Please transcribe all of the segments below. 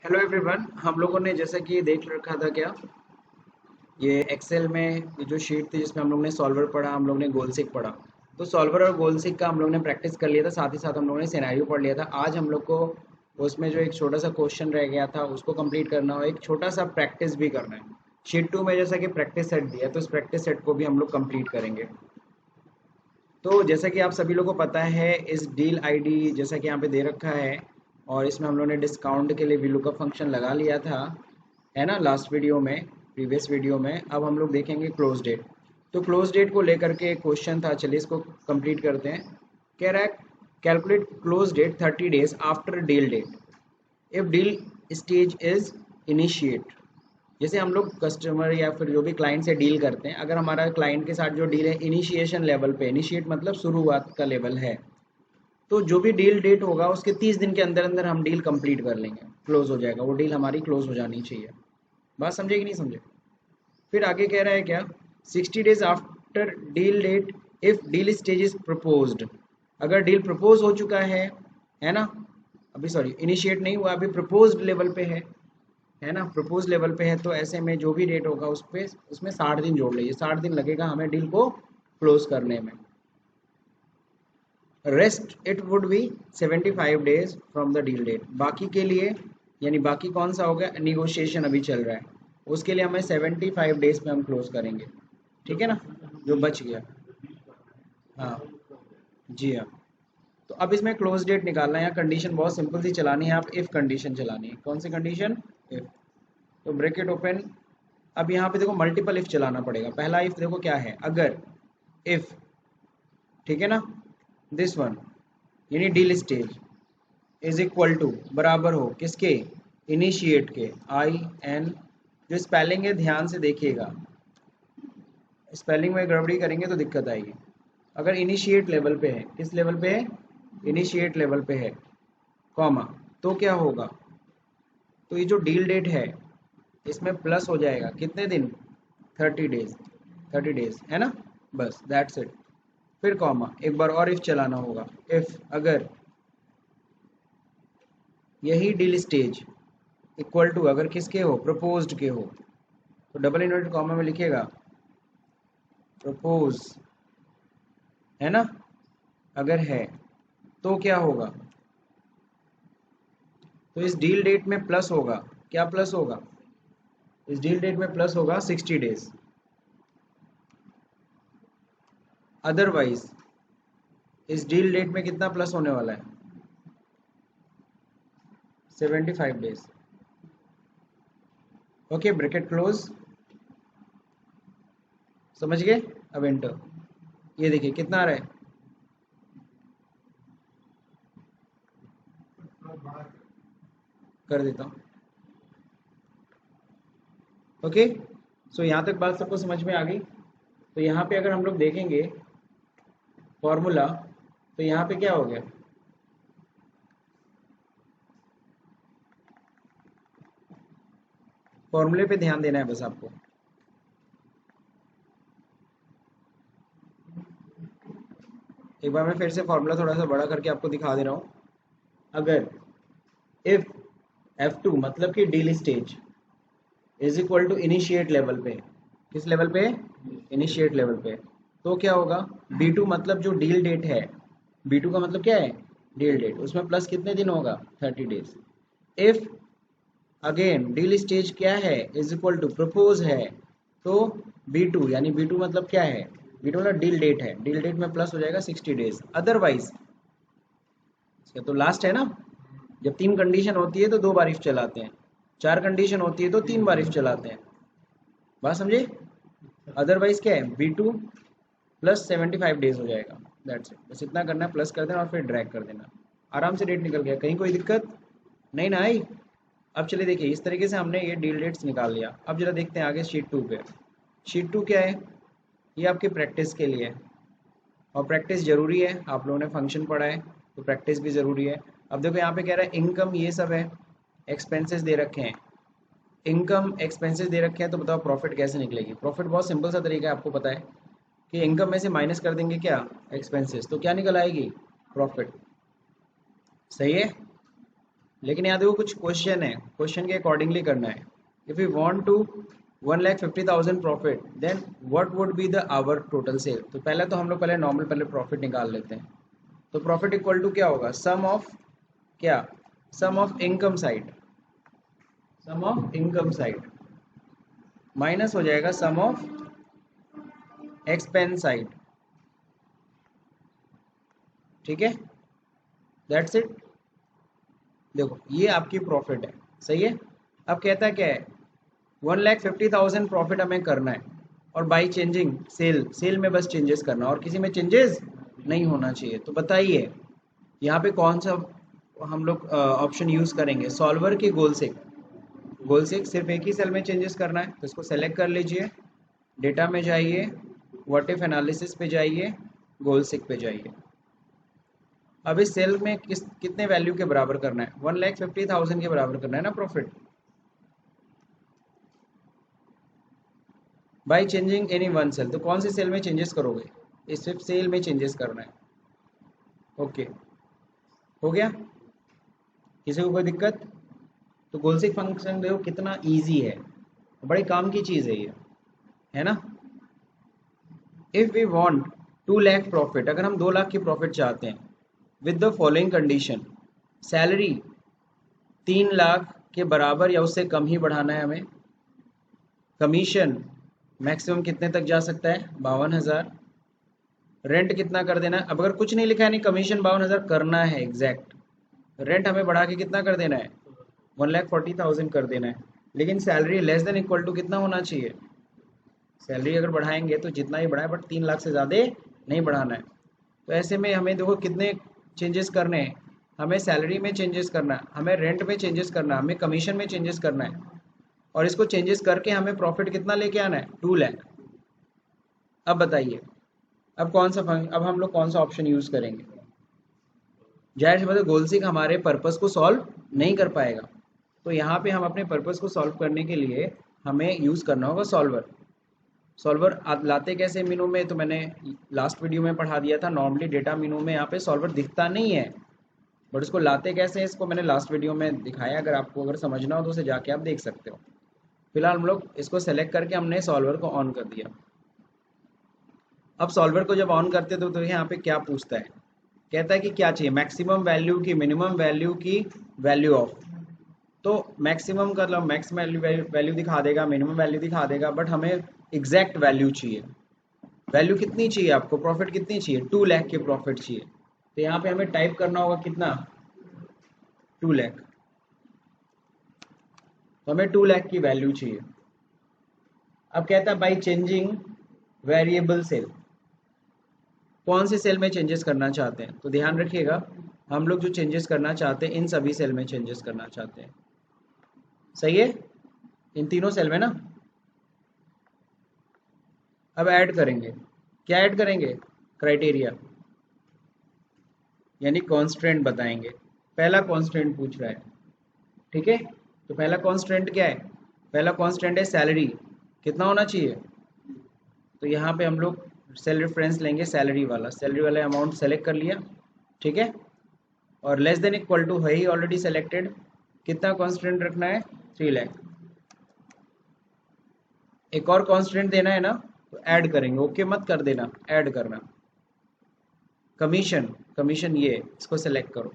Hello everyone. हम लोगों ने जैसा कि देख रखा था क्या, ये एक्सेल में ये जो शीट थी जिसमें हम लोग ने सॉल्वर पढ़ा, हम लोग ने गोलसिक पढ़ा। तो सॉल्वर और गोलसिक का हम लोग ने प्रैक्टिस कर लिया था, साथ ही साथ हम लोगों ने सिनेरियो पढ़ लिया था। आज हम लोग को उसमें जो एक छोटा सा क्वेश्चन रह गया था उसको कंप्लीट करना और एक छोटा सा प्रैक्टिस भी करना है। शीट 2 में जैसा कि प्रैक्टिस सेट दिया तो इस प्रैक्टिस सेट को भी हम लोग कंप्लीट करेंगे। तो जैसा कि आप सभी लोगों को पता है, इस डील आईडी जैसा कि यहाँ पे दे रखा है, और इसमें हम लोगों ने डिस्काउंट के लिए VLOOKUP फंक्शन लगा लिया था, है ना, लास्ट वीडियो में, प्रीवियस वीडियो में। अब हम लोग देखेंगे क्लोज डेट। तो क्लोज डेट को लेकर के एक क्वेश्चन था, चलिए इसको कंप्लीट करते हैं। कह रहा है calculate close date 30 days after deal date if deal stage is initiate. जैसे हम लोग कस्टमर या फिर जो भी क्लाइंट से डील करते हैं, अगर हमारा क्लाइंट के साथ जो डील है इनिशिएशन लेवल पे, इनिशिएट मतलब शुरुआत का लेवल है, तो जो भी डील डेट होगा उसके 30 दिन के अंदर अंदर हम डील कंप्लीट कर लेंगे, क्लोज हो जाएगा, वो डील हमारी क्लोज हो जानी चाहिए। बात समझे कि नहीं समझे? फिर आगे कह रहा है क्या, 60 days after deal date if deal stage is proposed. अगर डील प्रपोज हो चुका है ना, अभी सॉरी इनिशिएट नहीं हुआ, अभी प्रपोज्ड लेवल पे है ना, प्रपोज लेवल पे है, तो ऐसे में जो भी रेट होगा उस पे उसमें 60 दिन जोड़ लीजिए, 60 दिन लगेगा हमें डील को क्लोज करने में। Rest it would be 75 days from the deal date. बाकी के लिए, यानी बाकी कौन सा हो गया, निगोशिएशन अभी चल रहा है, उसके लिए हमें 75 डेज पे हम क्लोज करेंगे। ठीक है ना, जो बच गया। हाँ जी हाँ। तो अब इसमें क्लोज डेट निकालना है, यहाँ कंडीशन बहुत सिंपल सी चलानी है, आप इफ कंडीशन चलानी है। कौन सी कंडीशन? इफ। तो ब्रैकेट ओपन। अब यहाँ पे देखो मल्टीपल इफ चलाना पड़ेगा। पहला इफ देखो क्या है, अगर, इफ, ठीक है ना, दिस वन यानी deal stage is equal to, बराबर हो किसके, इनिशिएट के, आई एन। जो स्पेलिंग है ध्यान से देखिएगा, स्पेलिंग में गड़बड़ी करेंगे तो दिक्कत आएगी। अगर इनिशिएट लेवल पे है, किस लेवल पे है, इनिशिएट लेवल पे है, कॉमा, तो क्या होगा, तो ये जो डील डेट है इसमें प्लस हो जाएगा कितने दिन, 30 डेज, 30 डेज है ना, बस दैट्स इट। फिर कॉमा, एक बार और इफ चलाना होगा, इफ अगर यही डील स्टेज इक्वल टू, अगर किसके हो, प्रपोज्ड के हो, तो डबल इन्वर्टेड कॉमा में लिखिएगा प्रपोज, है ना, अगर है तो क्या होगा, तो इस डील डेट में प्लस होगा, क्या प्लस होगा, इस डील डेट में प्लस होगा 60 डेज। अदरवाइज इस डील डेट में कितना प्लस होने वाला है, 75 डेज। ओके, ब्रैकेट क्लोज, समझ गए? अब एंटर। ये देखिए कितना आ रहा है, कर देता हूँ। ओके, सो यहाँ तक बात सबको समझ में आ गई। तो यहाँ पे अगर हम लोग देखेंगे फॉर्मूला, तो यहाँ पे क्या हो गया, फॉर्मूले पे ध्यान देना है बस आपको। एक बार मैं फिर से फॉर्मूला थोड़ा सा बड़ा करके आपको दिखा दे रहा हूँ। अगर इफ F2 मतलब कि deal stage is equal to initiate level पे, किस लेवल पे, इनिशिएट लेवल पे, तो क्या होगा, B2 मतलब जो डील डेट है, B2 का मतलब क्या है, डील डेट, उसमें प्लस कितने दिन होगा, 30 days. If again deal stage क्या है, इज इक्वल टू प्रपोज है, तो B2 यानी B2 मतलब क्या है, B2 मतलब डील डेट है, डील डेट में प्लस हो जाएगा 60 डेज। अदरवाइज, तो लास्ट है ना, जब 3 कंडीशन होती है तो 2 बार इफ चलाते हैं, 4 कंडीशन होती है तो 3 बार इफ चलाते हैं। बात समझे? अदरवाइज क्या है, B2 प्लस 75 डेज हो जाएगा, दैट्स इट। बस इतना करना है, प्लस कर देना और फिर ड्रैग कर देना, आराम से डेट निकल गया, कहीं कोई दिक्कत नहीं ना आई। अब चलिए देखिए, इस तरीके से हमने ये डील डेट्स निकाल लिया। अब जरा देखते हैं आगे शीट 2 पे। शीट 2 क्या है, ये आपकी प्रैक्टिस के लिए है, और प्रैक्टिस जरूरी है, आप लोगों ने फंक्शन पढ़ा है तो प्रैक्टिस भी ज़रूरी है। अब देखो यहाँ पे कह रहा है इनकम ये सब है, एक्सपेंसेस दे रखे हैं, इनकम एक्सपेंसेस दे रखे हैं, तो बताओ प्रॉफिट कैसे निकलेगी। प्रॉफिट बहुत सिंपल सा तरीका है, आपको पता है कि इनकम में से माइनस कर देंगे क्या, एक्सपेंसेस, तो क्या निकल आएगी, प्रॉफिट। सही है, लेकिन यहाँ देखो कुछ क्वेश्चन है, क्वेश्चन के अकॉर्डिंगली करना है। If you want to 1,50,000 profit then what would be the our total sale. तो पहले तो हम लोग पहले नॉर्मल पहले प्रॉफिट निकाल लेते हैं। तो प्रॉफिट इक्वल टू क्या होगा, सम ऑफ क्या, sum of income side, sum of income side minus हो जाएगा सम ऑफ एक्सपेंस साइड। ठीक है, दैट्स इट। देखो ये आपकी प्रॉफिट है, सही है। अब कहता है क्या है, 1,50,000 प्रॉफिट हमें करना है और बाई चेंजिंग सेल, सेल में बस चेंजेस करना और किसी में चेंजेस नहीं होना चाहिए। तो बताइए यहाँ पे कौन सा हम लोग ऑप्शन यूज़ करेंगे, सॉल्वर की गोल से। गोल से सिर्फ एक ही सेल में चेंजेस करना है, तो इसको सेलेक्ट कर लीजिए, डेटा में जाइए, व्हाट इफ एनालिसिस पे जाइए, गोल सिक पे जाइए। अब इस सेल में कितने वैल्यू के बराबर करना है, 1,50,000 के बराबर करना है ना profit, by changing any one sale. तो कौन सी सेल में चेंजेस करोगे, इस सिर्फ सेल में चेंजेस करना है। ओके, हो गया, किसी को कोई दिक्कत। तो गोलसिक फंक्शन देखो कितना इजी है, बड़े काम की चीज़ है ये, है ना। If we want 2 lakh profit, अगर हम 2 लाख की प्रॉफिट चाहते हैं with the following condition, salary 3 lakh के बराबर या उससे कम ही बढ़ाना है हमें, कमीशन मैक्सिमम कितने तक जा सकता है 52,000, रेंट कितना कर देना है, अब अगर कुछ नहीं लिखा है नहीं, कमीशन 52,000 करना है एग्जैक्ट, रेंट हमें बढ़ा के कितना कर देना है 1,40,000 कर देना है। लेकिन salary less than equal to कितना होना चाहिए, सैलरी अगर बढ़ाएंगे तो जितना ही बढ़ाए बट 3 लाख से ज़्यादा नहीं बढ़ाना है। तो ऐसे में हमें देखो कितने चेंजेस करने हैं, हमें सैलरी में चेंजेस करना है, हमें रेंट में चेंजेस करना है, हमें कमीशन में चेंजेस करना है, और इसको चेंजेस करके हमें प्रॉफिट कितना लेके आना है 2 लाख। अब बताइए, अब कौन सा अब हम लोग कौन सा ऑप्शन यूज़ करेंगे। जाहिर सी बात है गोलसिक हमारे पर्पस को सॉल्व नहीं कर पाएगा, तो यहाँ पे हम अपने पर्पस को सॉल्व करने के लिए हमें यूज़ करना होगा सॉल्वर। सॉल्वर लाते कैसे मीनू में, तो मैंने लास्ट वीडियो में पढ़ा दिया था। नॉर्मली डेटा मीनू में यहाँ पे सॉल्वर दिखता नहीं है, बट उसको लाते कैसे हैं इसको मैंने लास्ट वीडियो में दिखाया, अगर आपको अगर समझना हो तो उसे जाके आप देख सकते हो। फिलहाल हम लोग इसको सेलेक्ट करके हमने सॉल्वर को ऑन कर दिया। अब सॉल्वर को जब ऑन करते तो यहाँ पे क्या पूछता है, कहता है कि क्या चाहिए, मैक्सिमम वैल्यू की, मिनिमम वैल्यू की, वैल्यू ऑफ। तो मैक्सिमम का मतलब मैक्स वैल्यू दिखा देगा, मिनिमम वैल्यू दिखा देगा, बट हमें एग्जैक्ट वैल्यू चाहिए। वैल्यू कितनी चाहिए आपको, प्रॉफिट कितनी चाहिए, 2 लाख की प्रॉफिट चाहिए। तो यहाँ पे हमें टाइप करना होगा कितना 2 लाख, तो हमें 2 लाख की वैल्यू चाहिए। अब कहता है बाई चेंजिंग वेरिएबल सेल, कौन से सेल में चेंजेस करना चाहते हैं। तो ध्यान रखिएगा हम लोग जो चेंजेस करना चाहते हैं इन सभी सेल में चेंजेस करना चाहते हैं, सही है, इन तीनों सेल में ना। अब ऐड करेंगे, क्या ऐड करेंगे, क्राइटेरिया यानी कॉन्स्टेंट बताएंगे। पहला कॉन्स्टेंट पूछ रहा है, ठीक है। तो पहला कॉन्स्टेंट क्या है, पहला कॉन्स्टेंट है सैलरी, कितना होना चाहिए। तो यहाँ पे हम लोग सेल रेफरेंस लेंगे सैलरी वाला, सैलरी वाला अमाउंट सेलेक्ट कर लिया, ठीक है। और लेस देन इक्वल टू है ही ऑलरेडी सेलेक्टेड, कितना कॉन्स्टेंट रखना है 3 लाख। एक और कॉन्स्टेंट देना है ना, तो ऐड करेंगे, ओके मत कर देना, ऐड करना। कमीशन, कमीशन ये इसको सेलेक्ट करो,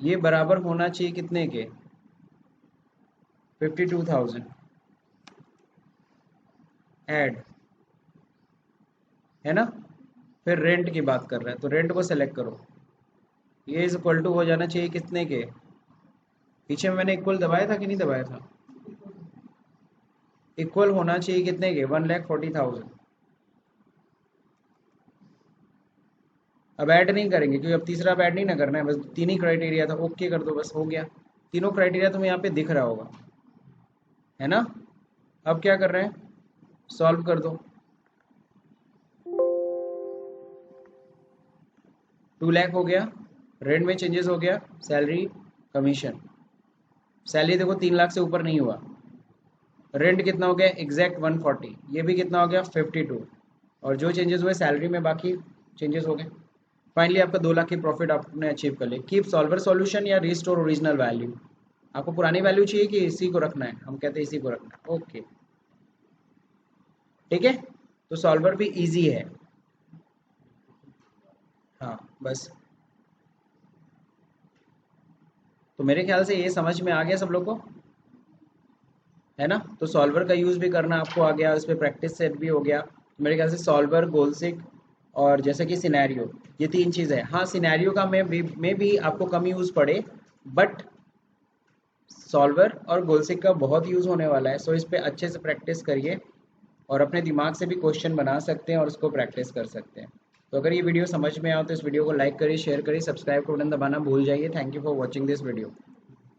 ये बराबर होना चाहिए कितने के 52,000, ऐड, है ना। फिर रेंट की बात कर रहा है तो रेंट को सेलेक्ट करो, ये इज इक्वल टू हो जाना चाहिए कितने के, पीछे में मैंने इक्वल दबाया था कि नहीं दबाया था, इक्वल होना चाहिए कितने के 1,40,000। अब ऐड नहीं करेंगे क्योंकि अब तीसरा अब ऐड नहीं ना करना है, बस 3 ही क्राइटेरिया था, ओके कर दो बस हो गया। तीनों क्राइटेरिया तुम्हें यहाँ पे दिख रहा होगा, है ना। अब क्या कर रहे हैं, सॉल्व कर दो। 2 लाख हो गया, रेंट में चेंजेस हो गया, सैलरी, कमीशन। सैलरी देखो 3 लाख से ऊपर नहीं हुआ, रेंट कितना हो गया एग्जैक्ट 140, ये भी कितना हो गया 52, और जो चेंजेस हुए सैलरी में बाकी चेंजेस हो गए। फाइनली आपका 2 लाख की प्रॉफिट आपने अचीव कर लिया। कीप सॉल्वर सॉल्यूशन या रिस्टोर ओरिजिनल वैल्यू, आपको पुरानी वैल्यू चाहिए कि इसी को रखना है? हम कहते हैं इसी को रखना है। ओके ठीक है, तो सॉल्वर भी इजी है। हाँ बस, तो मेरे ख्याल से ये समझ में आ गया सब लोग को, है ना? तो सॉल्वर का यूज़ भी करना आपको आ गया, उस पर प्रैक्टिस सेट भी हो गया। मेरे ख्याल से सॉल्वर, गोलसिक और जैसे कि सिनेरियो, ये 3 चीज़ है। हाँ सिनेरियो का में भी आपको कम यूज़ पड़े, बट सॉल्वर और गोलसिक का बहुत यूज़ होने वाला है। सो इस पे अच्छे से प्रैक्टिस करिए और अपने दिमाग से भी क्वेश्चन बना सकते हैं और उसको प्रैक्टिस कर सकते हैं। तो अगर ये वीडियो समझ में आए तो इस वीडियो को लाइक करिए, शेयर करिए, सब्सक्राइब का बटन दबाना भूल जाइए। Thank you for watching this video.